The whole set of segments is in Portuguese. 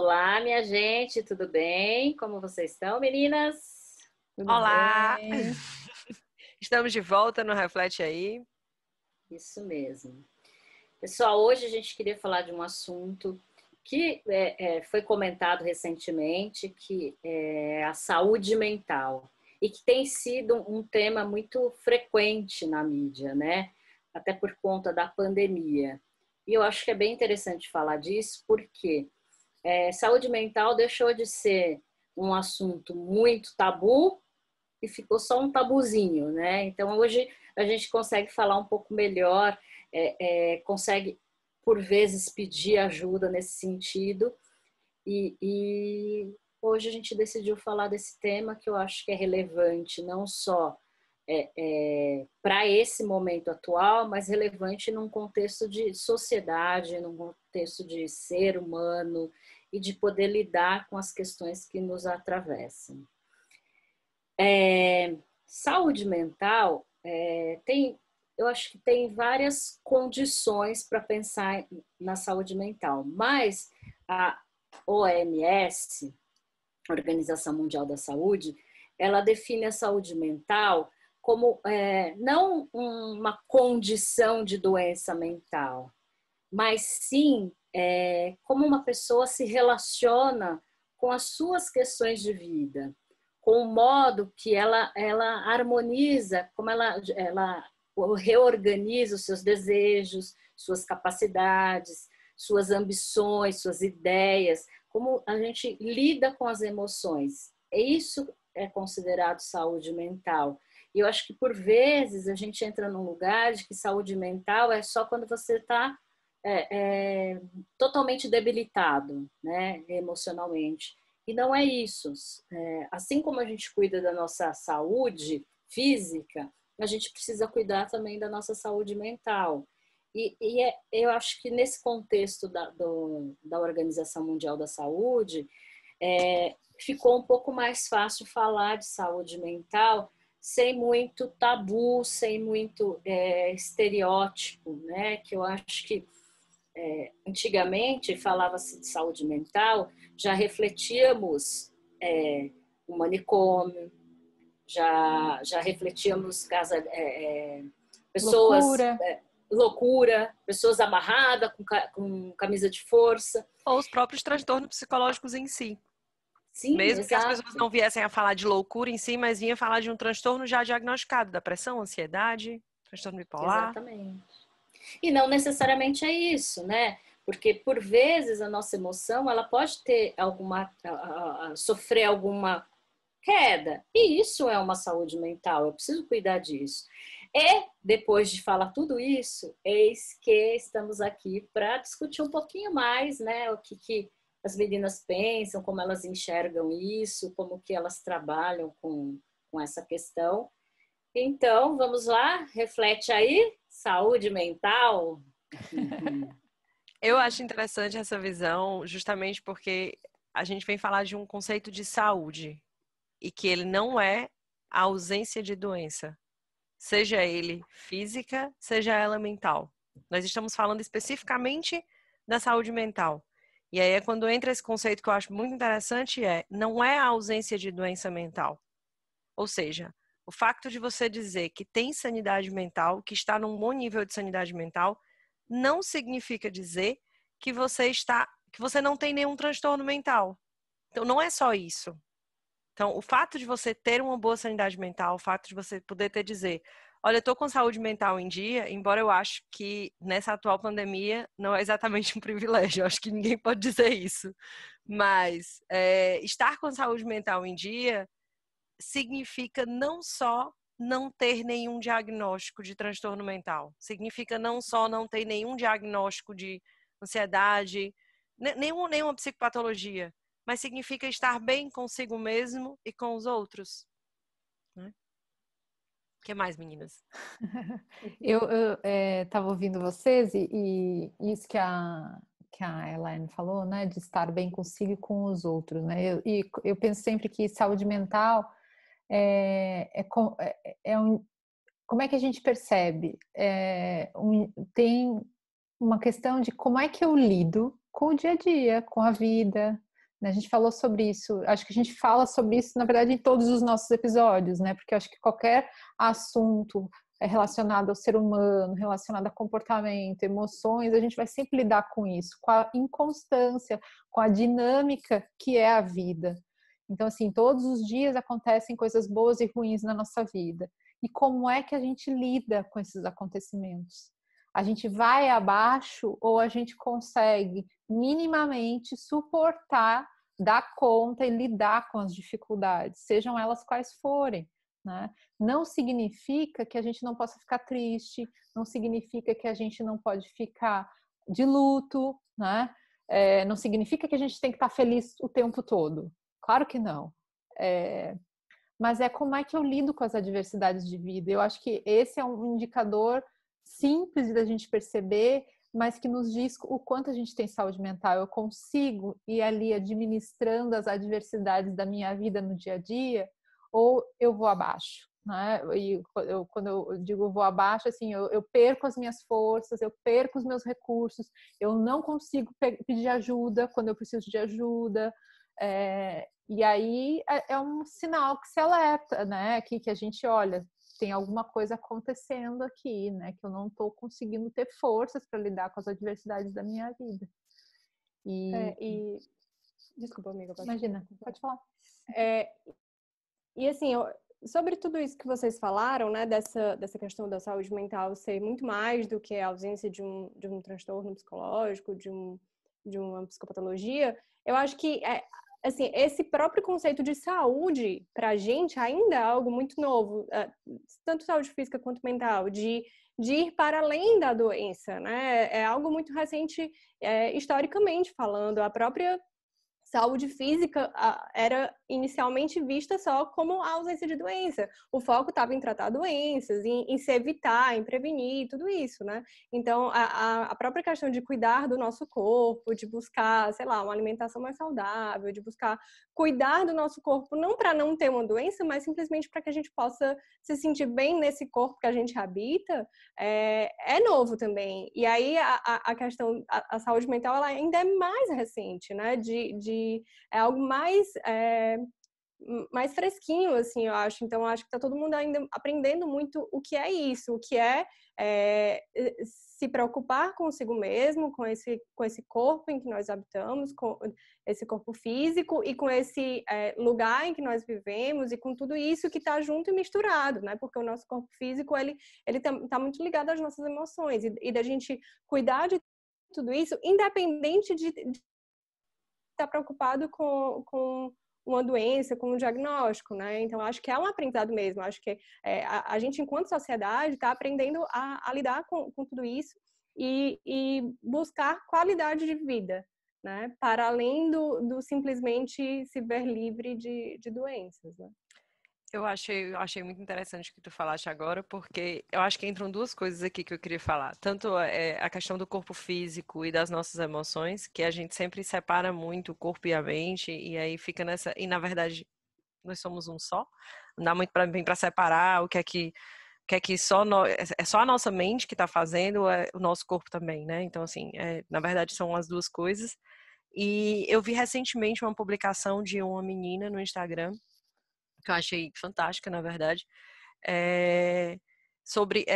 Olá, minha gente, tudo bem? Como vocês estão, meninas? Tudo Olá! bem? Estamos de volta no Reflete Aí. Isso mesmo. Pessoal, hoje a gente queria falar de um assunto que foi comentado recentemente, que é a saúde mental, e que tem sido um tema muito frequente na mídia, né? Até por conta da pandemia. E eu acho que é bem interessante falar disso, porque saúde mental deixou de ser um assunto muito tabu e ficou só um tabuzinho, né? Então hoje a gente consegue falar um pouco melhor, consegue por vezes pedir ajuda nesse sentido e hoje a gente decidiu falar desse tema que eu acho que é relevante não só para esse momento atual, mas relevante num contexto de sociedade, num contexto de ser humano e de poder lidar com as questões que nos atravessam. Saúde mental eu acho que tem várias condições para pensar na saúde mental, mas a OMS, Organização Mundial da Saúde, ela define a saúde mental como não uma condição de doença mental, mas sim como uma pessoa se relaciona com as suas questões de vida, com o modo que ela harmoniza, como ela reorganiza os seus desejos, suas capacidades, suas ambições, suas ideias, como a gente lida com as emoções. Isso é considerado saúde mental. E eu acho que, por vezes, a gente entra num lugar de que saúde mental é só quando você está totalmente debilitado, né, emocionalmente. E não é isso. Assim como a gente cuida da nossa saúde física, a gente precisa cuidar também da nossa saúde mental. Eu acho que nesse contexto da Organização Mundial da Saúde, ficou um pouco mais fácil falar de saúde mental sem muito tabu, sem muito estereótipo, né? Que eu acho que antigamente falava-se de saúde mental, já refletíamos o manicômio, já refletíamos pessoas Loucura. loucura, pessoas amarradas com camisa de força. Ou os próprios transtornos psicológicos em si. Sim, Mesmo que as exato. pessoas não viessem a falar de loucura em si, mas vinham falar de um transtorno já diagnosticado, depressão, ansiedade, transtorno bipolar. Exatamente. E não necessariamente é isso, né? Porque por vezes a nossa emoção ela pode ter sofrer alguma queda. E isso é uma saúde mental, eu preciso cuidar disso. E depois de falar tudo isso, eis que estamos aqui para discutir um pouquinho mais, né? O que as meninas pensam, como elas enxergam isso, como que elas trabalham com essa questão. Então, vamos lá, reflete aí, saúde mental. Eu acho interessante essa visão, justamente porque a gente vem falar de um conceito de saúde e que ele não é a ausência de doença, seja ele física, seja ela mental. Nós estamos falando especificamente da saúde mental. E aí é quando entra esse conceito que eu acho muito interessante, não é a ausência de doença mental. Ou seja, o facto de você dizer que tem sanidade mental, que está num bom nível de sanidade mental, não significa dizer que você não tem nenhum transtorno mental. Então não é só isso. Então, o fato de você ter uma boa sanidade mental, o fato de você poder dizer, olha, eu estou com saúde mental em dia, embora eu acho que nessa atual pandemia não é exatamente um privilégio, eu acho que ninguém pode dizer isso. Mas estar com saúde mental em dia significa não só não ter nenhum diagnóstico de transtorno mental, significa não só não ter nenhum diagnóstico de ansiedade, nenhuma psicopatologia, mas significa estar bem consigo mesmo e com os outros. Né? O que mais, meninas? Eu estava ouvindo vocês e isso que a Elaine falou, né, de estar bem consigo e com os outros, né? Eu penso sempre que saúde mental como é que a gente percebe? Tem uma questão de como é que eu lido com o dia a dia, com a vida, A gente falou sobre isso, acho que a gente fala sobre isso, na verdade, em todos os nossos episódios, né? Porque eu acho que qualquer assunto relacionado ao ser humano, relacionado a comportamento, emoções, a gente vai sempre lidar com isso, com a inconstância, com a dinâmica que é a vida. Então, assim, todos os dias acontecem coisas boas e ruins na nossa vida. E como é que a gente lida com esses acontecimentos? A gente vai abaixo ou a gente consegue minimamente suportar, dar conta e lidar com as dificuldades, sejam elas quais forem, né? Não significa que a gente não possa ficar triste, não significa que a gente não pode ficar de luto, né? Não significa que a gente tem que estar feliz o tempo todo. Claro que não. Mas é como é que eu lido com as adversidades de vida. Eu acho que esse é um indicador simples da gente perceber, mas que nos diz o quanto a gente tem saúde mental. Eu consigo ir ali administrando as adversidades da minha vida no dia a dia, ou eu vou abaixo, né? E quando eu digo vou abaixo, assim, eu perco as minhas forças, eu perco os meus recursos, eu não consigo pedir ajuda quando eu preciso de ajuda. E aí é um sinal que se alerta, né? Que a gente olha, tem alguma coisa acontecendo aqui, né? Que eu não estou conseguindo ter forças para lidar com as adversidades da minha vida. Desculpa, amiga. Imagina, pode falar. E assim, sobre tudo isso que vocês falaram, né? Dessa questão da saúde mental ser muito mais do que a ausência de um transtorno psicológico, de uma psicopatologia, eu acho que assim, esse próprio conceito de saúde, para a gente, ainda é algo muito novo, tanto saúde física quanto mental, de ir para além da doença, né? É algo muito recente, historicamente falando. A própria saúde física era inicialmente vista só como a ausência de doença. O foco estava em tratar doenças, em se evitar, em prevenir, tudo isso, né? Então, a própria questão de cuidar do nosso corpo, de buscar, sei lá, uma alimentação mais saudável, de buscar cuidar do nosso corpo, não para não ter uma doença, mas simplesmente para que a gente possa se sentir bem nesse corpo que a gente habita, é novo também. E aí, a questão, a saúde mental, ela ainda é mais recente, né? É algo mais fresquinho, assim, eu acho. Então, eu acho que tá todo mundo ainda aprendendo muito o que é isso, o que é se preocupar consigo mesmo, com esse corpo em que nós habitamos, com esse corpo físico e com esse lugar em que nós vivemos e com tudo isso que está junto e misturado, né? Porque o nosso corpo físico, ele tá muito ligado às nossas emoções e da gente cuidar de tudo isso, independente de estar preocupado com uma doença, com um diagnóstico, né? Então, acho que é um aprendizado mesmo. Acho que a gente, enquanto sociedade, está aprendendo a lidar com tudo isso e buscar qualidade de vida, né? Para além do simplesmente se ver livre de doenças, né? Eu achei muito interessante o que tu falaste agora, porque eu acho que entram duas coisas aqui que eu queria falar. Tanto a questão do corpo físico e das nossas emoções, que a gente sempre separa muito o corpo e a mente, e aí fica nessa... E, na verdade, nós somos um só. Não dá muito bem para separar o que é que só é só a nossa mente que está fazendo, o nosso corpo também, né? Então, assim, na verdade, são as duas coisas. E eu vi recentemente uma publicação de uma menina no Instagram, que eu achei fantástica, na verdade, sobre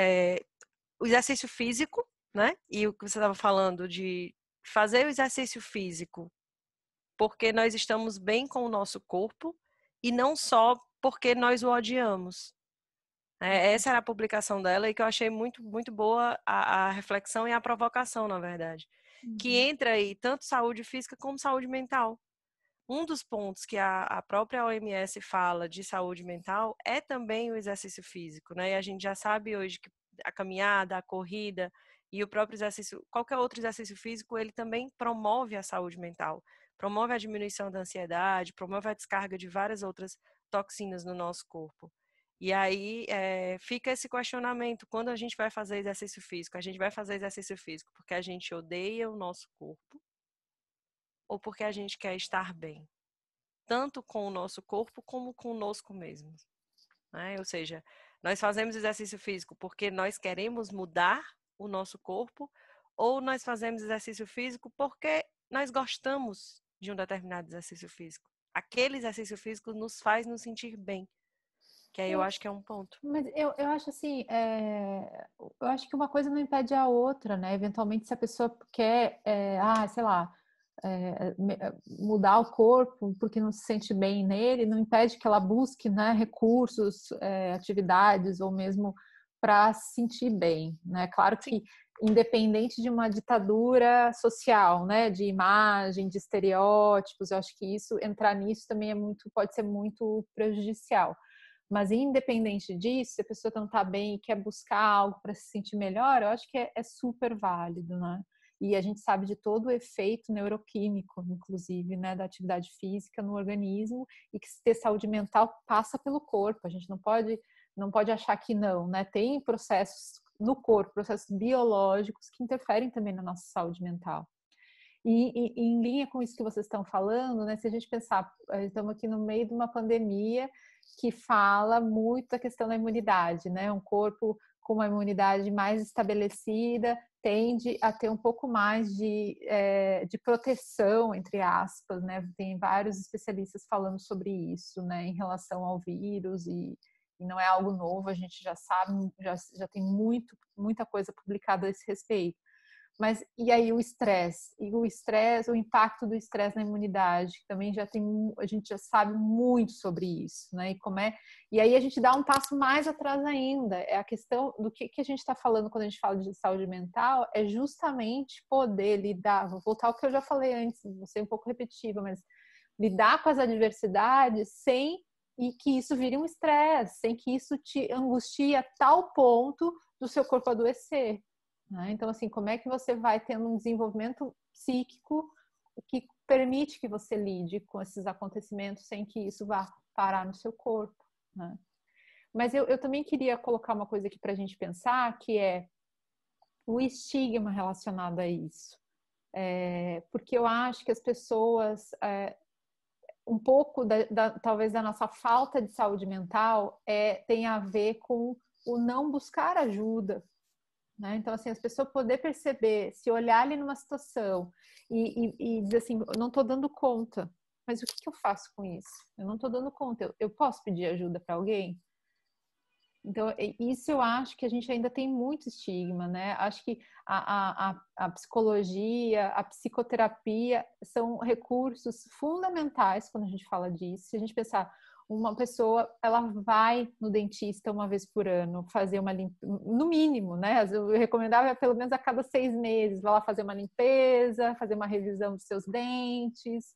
o exercício físico, né? E o que você estava falando de fazer o exercício físico porque nós estamos bem com o nosso corpo e não só porque nós o odiamos. Essa era a publicação dela e que eu achei muito, muito boa a reflexão e a provocação, na verdade. Que entra aí tanto saúde física como saúde mental. Um dos pontos que a própria OMS fala de saúde mental é também o exercício físico, né? E a gente já sabe hoje que a caminhada, a corrida e o próprio exercício, qualquer outro exercício físico, ele também promove a saúde mental, promove a diminuição da ansiedade, promove a descarga de várias outras toxinas no nosso corpo. E aí fica esse questionamento, quando a gente vai fazer exercício físico, a gente vai fazer exercício físico porque a gente odeia o nosso corpo ou porque a gente quer estar bem, tanto com o nosso corpo como conosco mesmos, né? Ou seja, nós fazemos exercício físico porque nós queremos mudar o nosso corpo ou nós fazemos exercício físico porque nós gostamos de um determinado exercício físico. Aquele exercício físico nos faz nos sentir bem. Que aí eu acho que é um ponto. Mas eu acho assim, eu acho que uma coisa não impede a outra, né? Eventualmente, se a pessoa quer, sei lá, mudar o corpo porque não se sente bem nele, não impede que ela busque, né, recursos, atividades ou mesmo para se sentir bem, né? Claro que independente de uma ditadura social, né, de imagem, de estereótipos, eu acho que entrar nisso também pode ser muito prejudicial. Mas independente disso, se a pessoa não está bem e quer buscar algo para se sentir melhor, eu acho que é super válido, né? E a gente sabe de todo o efeito neuroquímico, inclusive, né, da atividade física no organismo, e que ter saúde mental passa pelo corpo. A gente não pode achar que não, né? Tem processos no corpo, processos biológicos que interferem também na nossa saúde mental. E em linha com isso que vocês estão falando, né? Se a gente pensar, estamos aqui no meio de uma pandemia que fala muito da questão da imunidade, né? Um corpo com uma imunidade mais estabelecida tende a ter um pouco mais de proteção, entre aspas, né? Tem vários especialistas falando sobre isso, né? Em relação ao vírus e não é algo novo, a gente já sabe, já tem muita coisa publicada a esse respeito. Mas e aí o estresse? O impacto do estresse na imunidade, também a gente já sabe muito sobre isso, né? E aí a gente dá um passo mais atrás ainda. É a questão do que a gente está falando quando a gente fala de saúde mental, é justamente poder lidar, vou voltar ao que eu já falei antes, vou ser um pouco repetitiva, mas lidar com as adversidades sem que isso vire um estresse, sem que isso te angustie a tal ponto do seu corpo adoecer. Então, assim, como é que você vai tendo um desenvolvimento psíquico que permite que você lide com esses acontecimentos sem que isso vá parar no seu corpo, né? Mas eu também queria colocar uma coisa aqui para a gente pensar, que é o estigma relacionado a isso. Porque eu acho que as pessoas, um pouco talvez da nossa falta de saúde mental tem a ver com o não buscar ajuda. Né? Então, assim, as pessoas poder perceber, se olhar ali numa situação e dizer assim, eu não estou dando conta, mas o que eu faço com isso? Eu não estou dando conta, eu posso pedir ajuda para alguém? Então, isso eu acho que a gente ainda tem muito estigma, né? Acho que a psicologia, a psicoterapia são recursos fundamentais quando a gente fala disso. Se a gente pensar, uma pessoa, ela vai no dentista uma vez por ano fazer uma limpeza, no mínimo, né? Eu recomendava pelo menos a cada 6 meses, vai lá fazer uma limpeza, fazer uma revisão dos seus dentes,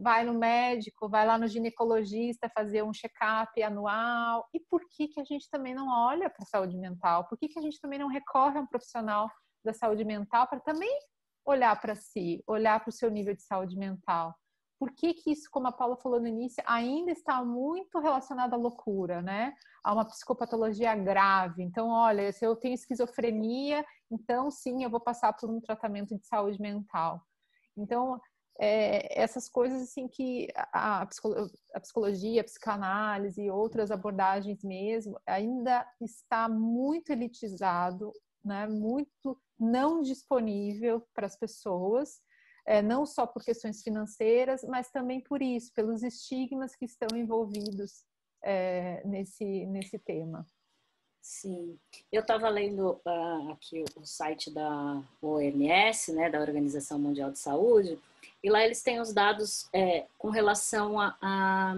vai no médico, vai lá no ginecologista fazer um check-up anual. E por que a gente também não olha para a saúde mental? Por que a gente também não recorre a um profissional da saúde mental para também olhar para si, olhar para o seu nível de saúde mental? Por que isso, como a Paula falou no início, ainda está muito relacionado à loucura, né? A uma psicopatologia grave. Então, olha, se eu tenho esquizofrenia, então sim, eu vou passar por um tratamento de saúde mental. Então, essas coisas assim que a psicologia, a psicanálise e outras abordagens mesmo ainda está muito elitizado, né? Muito não disponível para as pessoas. Não só por questões financeiras, mas também por isso, pelos estigmas que estão envolvidos nesse tema. Sim, eu estava lendo aqui o site da OMS, né, da Organização Mundial de Saúde, e lá eles têm os dados com relação à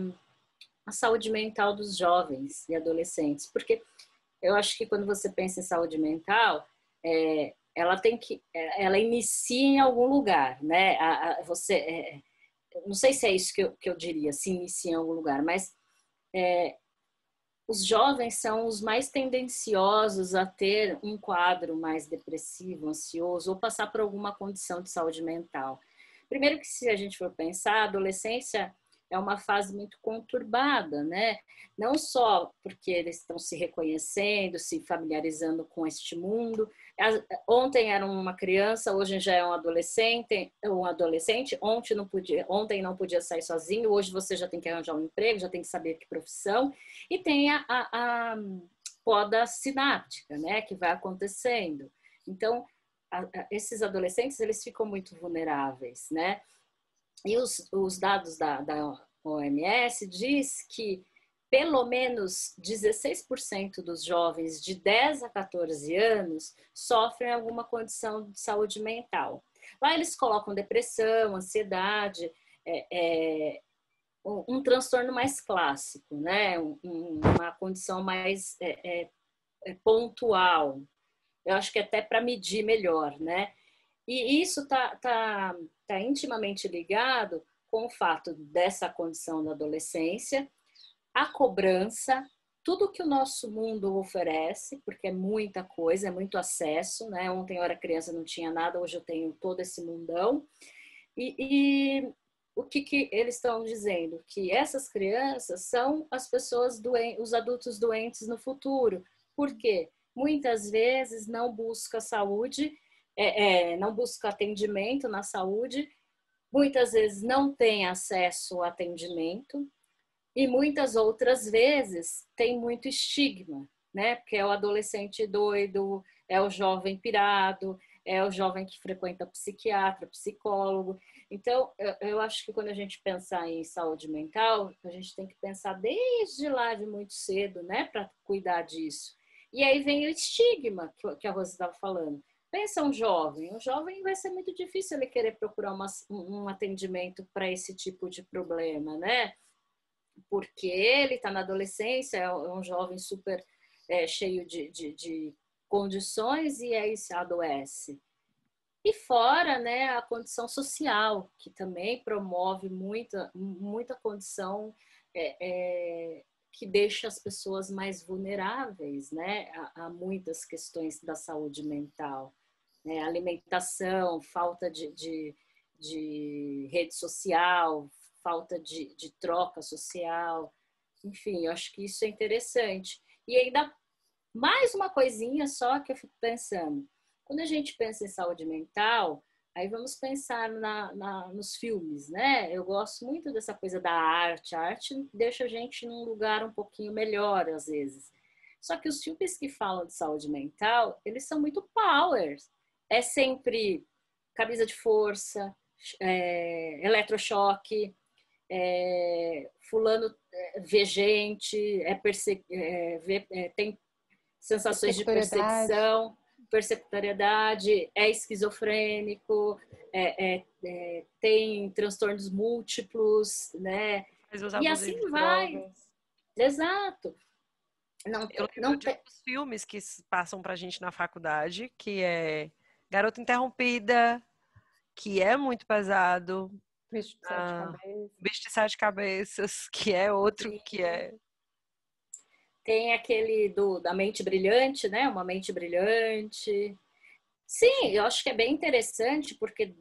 saúde mental dos jovens e adolescentes, porque eu acho que quando você pensa em saúde mental, ela inicia em algum lugar, né? Não sei se é isso que eu diria, se inicia em algum lugar, mas os jovens são os mais tendenciosos a ter um quadro mais depressivo, ansioso ou passar por alguma condição de saúde mental. Primeiro que se a gente for pensar, a adolescência é uma fase muito conturbada, né? Não só porque eles estão se reconhecendo, se familiarizando com este mundo. Ontem era uma criança, hoje já é um adolescente. Ontem não podia sair sozinho, hoje você já tem que arranjar um emprego, já tem que saber que profissão. E tem a poda sináptica, né? Que vai acontecendo. Então, esses adolescentes, eles ficam muito vulneráveis, né? E os dados da OMS diz que pelo menos 16% dos jovens de 10 a 14 anos sofrem alguma condição de saúde mental. Lá eles colocam depressão, ansiedade, um transtorno mais clássico, né? Uma condição mais pontual. Eu acho que até para medir melhor, né? E isso tá intimamente ligado com o fato dessa condição da adolescência, a cobrança, tudo que o nosso mundo oferece, porque é muita coisa, é muito acesso, né? Ontem eu era criança, não tinha nada, hoje eu tenho todo esse mundão. E o que eles estão dizendo? Que essas crianças são as pessoas doentes, os adultos doentes no futuro. Por quê? Muitas vezes não busca saúde, não busca atendimento na saúde, muitas vezes não tem acesso ao atendimento e muitas outras vezes tem muito estigma, né? Porque é o adolescente doido, é o jovem pirado, é o jovem que frequenta psiquiatra, psicólogo. Então, eu acho que quando a gente pensar em saúde mental, a gente tem que pensar desde lá de muito cedo, né? Para cuidar disso. E aí vem o estigma que a Rosa estava falando. Pensa um jovem vai ser muito difícil ele querer procurar um atendimento para esse tipo de problema, né? Porque ele está na adolescência, é um jovem super cheio de condições e aí se adoece. E fora, né, a condição social, que também promove muita condição que deixa as pessoas mais vulneráveis, né, a muitas questões da saúde mental, né, alimentação, falta de rede social, falta de troca social, enfim, eu acho que isso é interessante. E ainda mais uma coisinha só que eu fico pensando, quando a gente pensa em saúde mental, aí vamos pensar nos filmes, né? Eu gosto muito dessa coisa da arte. A arte deixa a gente num lugar um pouquinho melhor, às vezes. Só que os filmes que falam de saúde mental, eles são muito power. É sempre camisa de força, eletrochoque, fulano vê gente, tem sensações de perseguição, persecutoriedade, é esquizofrênico, tem transtornos múltiplos, né? E assim vai. Drogas. Exato. Eu lembro de alguns filmes que passam pra gente na faculdade, que é Garota Interrompida, que é muito pesado. Bicho de Sete Cabeças. Bicho de Sete Cabeças, que é outro, que é... Tem aquele da Mente Brilhante, né? Uma Mente Brilhante. Sim, eu acho que é bem interessante porque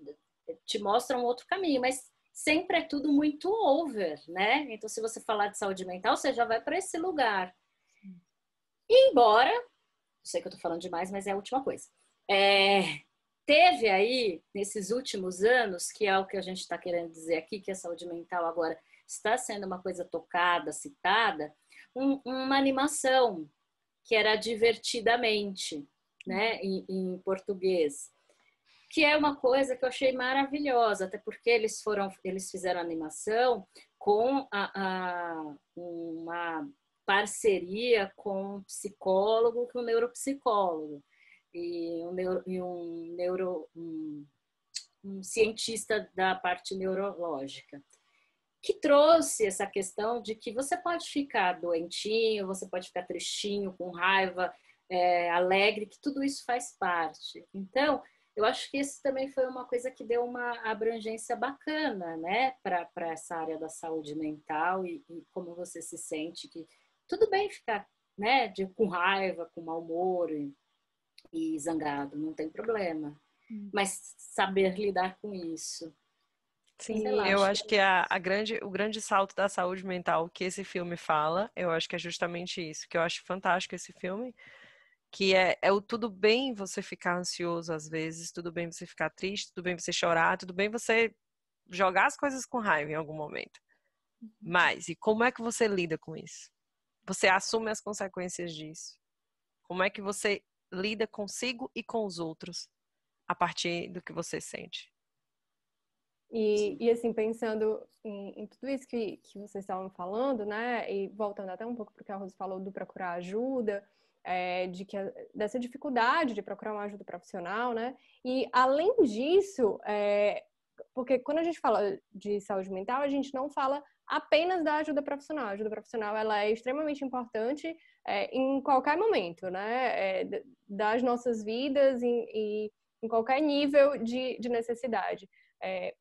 te mostra um outro caminho, mas sempre é tudo muito over, né? Então, se você falar de saúde mental, você já vai para esse lugar. E embora, sei que eu tô falando demais, mas é a última coisa. Teve aí, nesses últimos anos, que é o que a gente está querendo dizer aqui, que a saúde mental agora está sendo uma coisa tocada, citada, uma animação que era Divertidamente, né, em português, que é uma coisa que eu achei maravilhosa, até porque eles fizeram animação com uma parceria com um psicólogo, com um neuropsicólogo e um cientista da parte neurológica, que trouxe essa questão de que você pode ficar doentinho, você pode ficar tristinho, com raiva, alegre, que tudo isso faz parte. Então, eu acho que isso também foi uma coisa que deu uma abrangência bacana, né, para essa área da saúde mental e como você se sente, que tudo bem ficar, né, com raiva, com mau humor e zangado, não tem problema. Mas saber lidar com isso. Sim, eu acho que o grande salto da saúde mental que esse filme fala, eu acho que é justamente isso, que eu acho fantástico esse filme, que é o tudo bem você ficar ansioso às vezes, tudo bem você ficar triste, tudo bem você chorar, tudo bem você jogar as coisas com raiva em algum momento. Mas, e como é que você lida com isso? Você assume as consequências disso? Como é que você lida consigo e com os outros? a partir do que você sente. E assim, pensando em tudo isso que vocês estavam falando, né? E voltando até um pouco para o que a Rose falou do procurar ajuda, dessa dificuldade de procurar uma ajuda profissional, né? E além disso, porque quando a gente fala de saúde mental, a gente não fala apenas da ajuda profissional. A ajuda profissional, ela é extremamente importante em qualquer momento, né? Das nossas vidas e em qualquer nível de necessidade.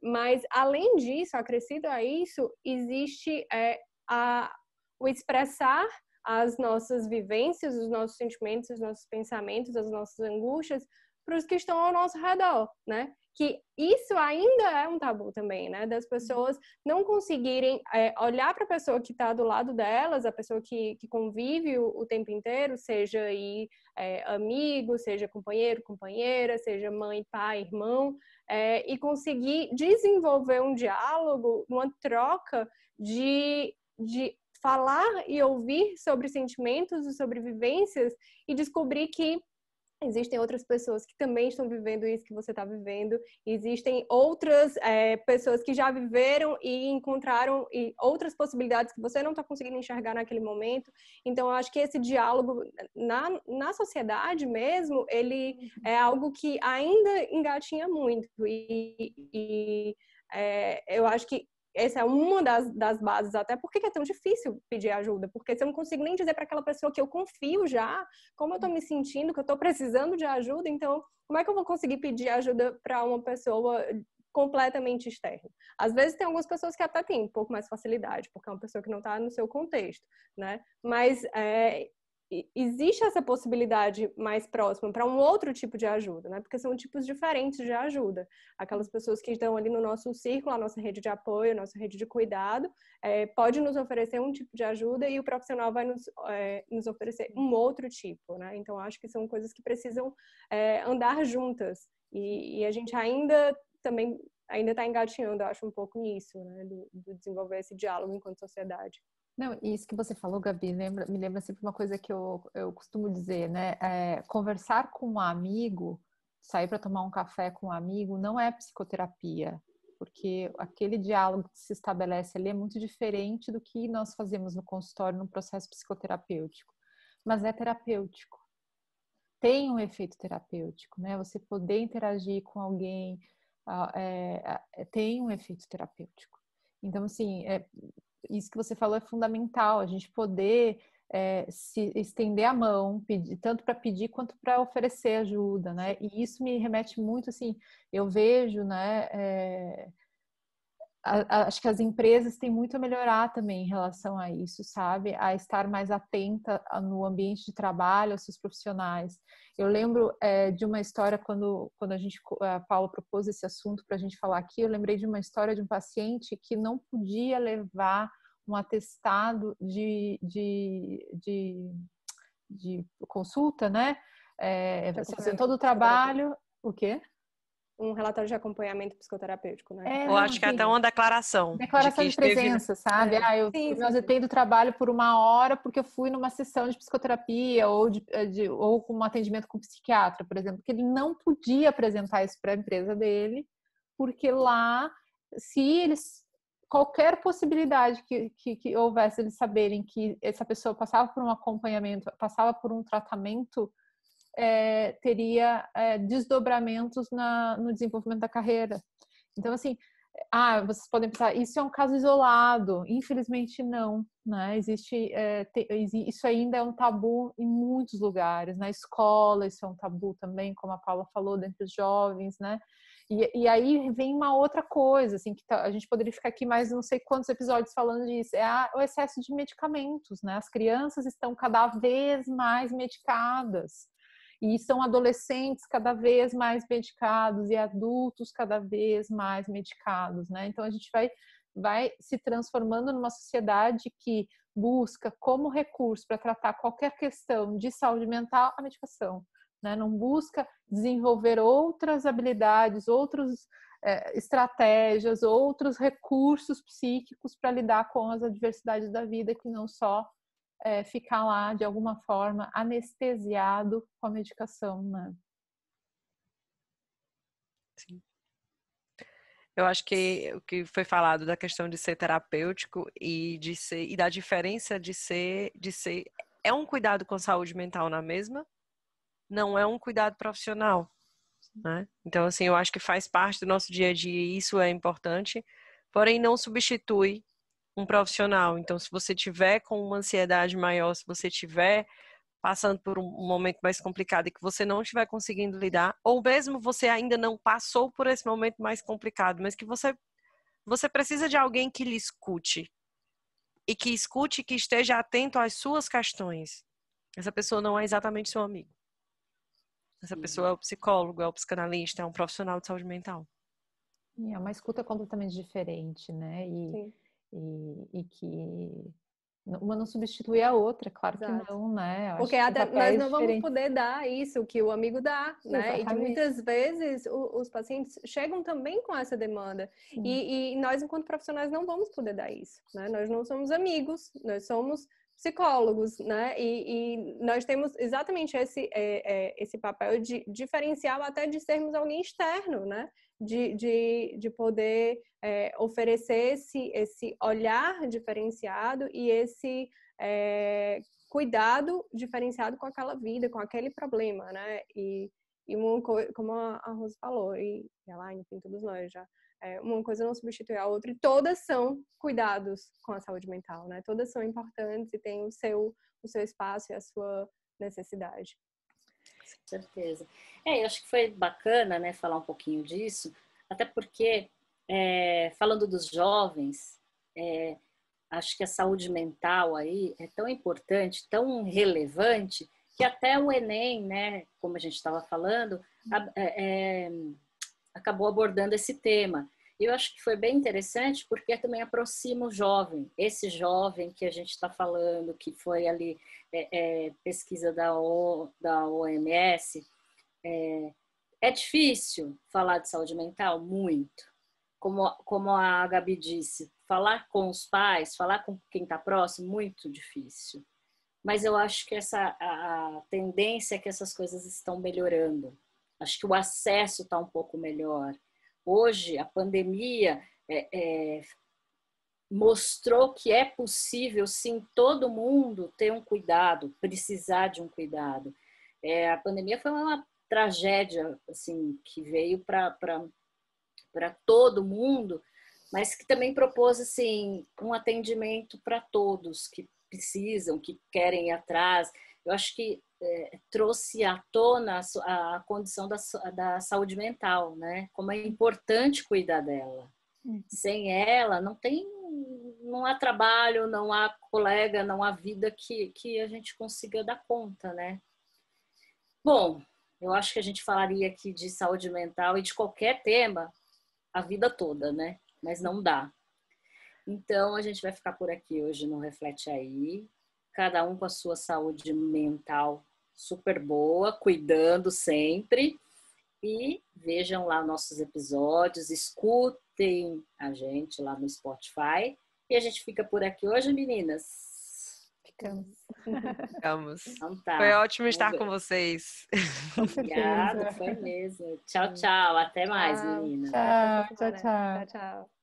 Mas, além disso, acrescido a isso, existe o expressar as nossas vivências, os nossos sentimentos, os nossos pensamentos, as nossas angústias para os que estão ao nosso redor, né? Que isso ainda é um tabu também, né? Das pessoas não conseguirem olhar para a pessoa que está do lado delas, a pessoa que convive o tempo inteiro, seja aí amigo, seja companheiro, companheira, seja mãe, pai, irmão, e conseguir desenvolver um diálogo, uma troca de falar e ouvir sobre sentimentos e sobre vivências e descobrir que existem outras pessoas que também estão vivendo isso que você está vivendo. Existem outras pessoas que já viveram e encontraram outras possibilidades que você não está conseguindo enxergar naquele momento. Então, eu acho que esse diálogo na sociedade mesmo, ele é algo que ainda engatinha muito. Eu acho que essa é uma das bases, até porque é tão difícil pedir ajuda, porque se eu não consigo nem dizer para aquela pessoa que eu confio já, como eu estou me sentindo, que eu estou precisando de ajuda, então como é que eu vou conseguir pedir ajuda para uma pessoa completamente externa? Às vezes tem algumas pessoas que até têm um pouco mais facilidade, porque é uma pessoa que não está no seu contexto, né? Mas existe essa possibilidade mais próxima para um outro tipo de ajuda, né? Porque são tipos diferentes de ajuda. Aquelas pessoas que estão ali no nosso círculo, a nossa rede de apoio, a nossa rede de cuidado, pode nos oferecer um tipo de ajuda e o profissional vai nos oferecer um outro tipo, né? Então, acho que são coisas que precisam andar juntas. E a gente ainda está engatinhando, acho, um pouco nisso, né? Do desenvolver esse diálogo enquanto sociedade. Não, isso que você falou, Gabi, me lembra sempre uma coisa que eu costumo dizer, né? Conversar com um amigo, sair para tomar um café com um amigo, não é psicoterapia, porque aquele diálogo que se estabelece ali é muito diferente do que nós fazemos no consultório, no processo psicoterapêutico, mas é terapêutico. Tem um efeito terapêutico, né? Você poder interagir com alguém tem um efeito terapêutico. Então, assim, isso que você falou é fundamental, a gente poder se estender a mão, tanto para pedir quanto para oferecer ajuda, né? E isso me remete muito, assim, eu vejo, né? Acho que as empresas têm muito a melhorar também em relação a isso, sabe? A estar mais atenta no ambiente de trabalho, aos seus profissionais. Eu lembro de uma história quando a Paula propôs esse assunto para a gente falar aqui, eu lembrei de uma história de um paciente que não podia levar um atestado de consulta, né? Você fazendo todo o trabalho, o quê? Um relatório de acompanhamento psicoterapêutico, né? Eu acho que é até uma declaração de presença, sabe? Eu me ausentei do trabalho por 1 hora porque eu fui numa sessão de psicoterapia ou com um atendimento com um psiquiatra, por exemplo, que ele não podia apresentar isso para a empresa dele, porque lá, se eles qualquer possibilidade que houvesse eles saberem que essa pessoa passava por um acompanhamento, passava por um tratamento, teria desdobramentos no desenvolvimento da carreira. Então, assim, vocês podem pensar, isso é um caso isolado. Infelizmente, não, né? Isso ainda é um tabu em muitos lugares. Na escola, isso é um tabu também, como a Paula falou, dentre os jovens, né? E aí vem uma outra coisa, assim, que a gente poderia ficar aqui mais não sei quantos episódios falando disso, o excesso de medicamentos, né? As crianças estão cada vez mais medicadas. E são adolescentes cada vez mais medicados e adultos cada vez mais medicados, né? Então a gente vai se transformando numa sociedade que busca como recurso para tratar qualquer questão de saúde mental a medicação, né? Não busca desenvolver outras habilidades, outras estratégias, outros recursos psíquicos para lidar com as adversidades da vida, que não só ficar lá de alguma forma anestesiado com a medicação, né? Eu acho que o que foi falado da questão de ser terapêutico e da diferença de ser é um cuidado com a saúde mental na mesma, não é um cuidado profissional, né? Então, assim, eu acho que faz parte do nosso dia a dia e isso é importante, porém não substitui um profissional. Então, se você tiver com uma ansiedade maior, se você tiver passando por um momento mais complicado e que você não estiver conseguindo lidar, ou mesmo você ainda não passou por esse momento mais complicado, mas que você precisa de alguém que lhe escute e que esteja atento às suas questões. Essa pessoa não é exatamente seu amigo. Essa pessoa é o psicólogo, é o psicanalista, é um profissional de saúde mental. É uma escuta completamente diferente, né? E que uma não substitui a outra, claro Exato. que não, né? Porque nós não vamos poder dar isso que o amigo dá, né? Exatamente. E que muitas vezes os pacientes chegam também com essa demanda. E nós, enquanto profissionais, não vamos poder dar isso, né? Nós não somos amigos, nós somos psicólogos, né? E nós temos exatamente esse papel de diferencial, até de sermos alguém externo, né? De poder oferecer esse olhar diferenciado e esse cuidado diferenciado com aquela vida, com aquele problema, né? E como a Rose falou, e ela, enfim, todos nós já, uma coisa não substitui a outra, e todas são cuidados com a saúde mental, né? Todas são importantes e têm o seu espaço e a sua necessidade. Com certeza. Eu acho que foi bacana, né, falar um pouquinho disso, até porque, falando dos jovens, acho que a saúde mental aí é tão importante, tão relevante, que até o Enem, né, como a gente estava falando, acabou abordando esse tema. E eu acho que foi bem interessante porque também aproxima o jovem, esse jovem que a gente está falando, que foi ali pesquisa da OMS. É difícil falar de saúde mental? Muito. Como a Gabi disse, falar com os pais, falar com quem está próximo, muito difícil. Mas eu acho que a tendência é que essas coisas estão melhorando. Acho que o acesso está um pouco melhor. Hoje, a pandemia mostrou que é possível, sim, todo mundo ter um cuidado, precisar de um cuidado. A pandemia foi uma tragédia assim, que veio para todo mundo, mas que também propôs assim, um atendimento para todos que precisam, que querem ir atrás. Eu acho que trouxe à tona a condição da saúde mental, né? Como é importante cuidar dela. Sem ela, não há trabalho, não há colega, não há vida que a gente consiga dar conta, né? Bom, eu acho que a gente falaria aqui de saúde mental e de qualquer tema a vida toda, né? Mas não dá. Então, a gente vai ficar por aqui hoje no Reflete Aí. Cada um com a sua saúde mental super boa, cuidando sempre. E vejam lá nossos episódios, escutem a gente lá no Spotify. E a gente fica por aqui hoje, meninas. Ficamos. Então tá. Foi ótimo estar com vocês. Obrigada, foi mesmo. Tchau, tchau. Até mais, meninas. Tchau. Tchau.